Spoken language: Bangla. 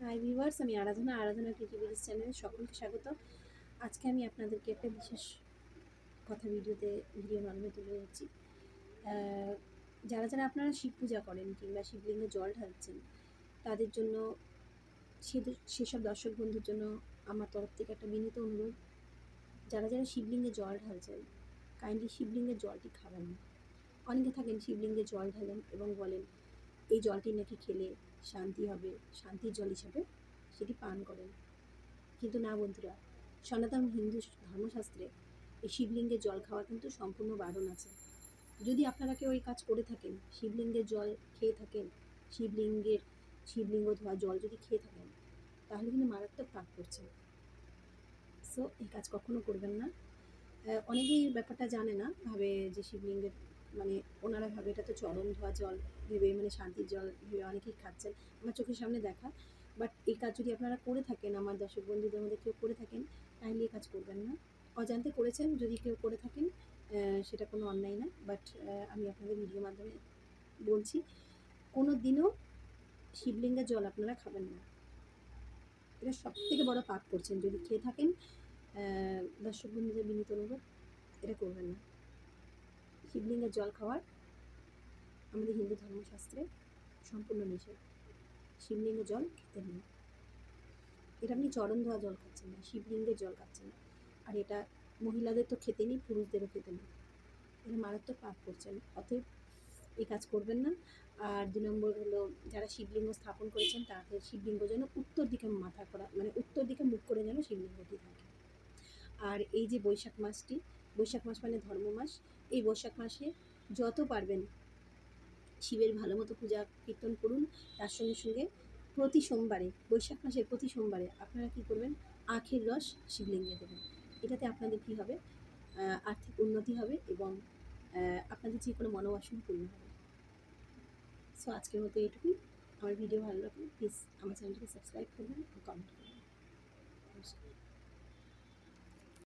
হাই ভিউয়ার্স, আমি আরাধনা ক্রিয়েটিভিটিস চ্যানেলে সকলকে স্বাগত। আজকে আমি আপনাদেরকে একটা বিশেষ কথা ভিডিওর মাধ্যমে তুলে ধরছি। যারা আপনারা শিব পূজা করেন কিংবা শিবলিঙ্গে জল ঢালছেন, তাদের জন্য সেসব দর্শক বন্ধুর জন্য আমার তরফ থেকে একটা বিনীত অনুরোধ। যারা শিবলিঙ্গে জল ঢালছেন, কাইন্ডলি শিবলিঙ্গের জলটি খাবেন না। অনেকে থাকেন শিবলিঙ্গে জল ঢালেন এবং বলেন এই জলটি নাকি খেলে শান্তি হবে, শান্তির জল হিসাবে সেটি পান করেন। কিন্তু না বন্ধুরা, সনাতন হিন্দু ধর্মশাস্ত্রে এই শিবলিঙ্গের জল খাওয়া কিন্তু সম্পূর্ণ বারণ আছে। যদি আপনারা কেউ এই কাজ করে থাকেন, শিবলিঙ্গের জল খেয়ে থাকেন, শিবলিঙ্গ ধোয়া জল যদি খেয়ে থাকেন, তাহলে কিন্তু মারাত্মক পাপ করছেন। সো এই কাজ কখনো করবেন না। অনেকেই ব্যাপারটা জানে না, ভাবে যে শিবলিঙ্গের মানে ওনারা ভাবে এটা তো চরণ ধোয়া জল ভেবে, মানে শান্তির জল ভেবে অনেকেই খাচ্ছেন, আমার চোখের সামনে দেখা। বাট এই কাজ যদি আপনারা করে থাকেন, আমার দর্শক বন্ধুদের মধ্যে কেউ করে থাকেন, তাহলে এই কাজ করবেন না। অজান্তে করেছেন যদি কেউ করে থাকেন, সেটা কোনো অন্যায় না। বাট আমি আপনাদের ভিডিওর মাধ্যমে বলছি, কোনো দিনও শিবলিঙ্গের জল আপনারা খাবেন না। এটা সব থেকে বড় পাপ করছেন যদি খেয়ে থাকেন। দর্শক বন্ধুদের বিনীত অনুরোধ, এটা করবেন না। শিবলিঙ্গের জল খাওয়ার আমাদের হিন্দু ধর্মশাস্ত্রে সম্পূর্ণ নিষেধ। শিবলিঙ্গের জল খেতে নেই। এটা আপনি চরণ ধোয়া জল খাচ্ছেন না, শিবলিঙ্গের জল খাচ্ছেন না। আর এটা মহিলাদের তো খেতে নেই, পুরুষদেরও খেতে নেই। এটা মারাত্মক পাপ করছেন, অতএব এই কাজ করবেন না। আর ২ নম্বর হলো, যারা শিবলিঙ্গ স্থাপন করেছেন তাদের শিবলিঙ্গ যেন উত্তর দিকে মাথা করা, মানে উত্তর দিকে মুখ করে যেন শিবলিঙ্গটি থাকে। আর এই যে বৈশাখ মাস মানে ধর্ম মাস, এই বৈশাখ মাসে যত পারবেন শিবের ভালো মতো পূজা কীর্তন করুন। তার সঙ্গে সঙ্গে প্রতি সোমবারে, বৈশাখ মাসের প্রতি সোমবারে আপনারা কী করবেন, আখের রস শিবলিঙ্গে দেবেন। এটাতে আপনাদের কী হবে, আর্থিক উন্নতি হবে এবং আপনাদের যে কোনো মনোবাসনা পূর্ণ হবে। সো আজকের মতো এইটুকুই। আমার ভিডিও ভালো লাগলে প্লিজ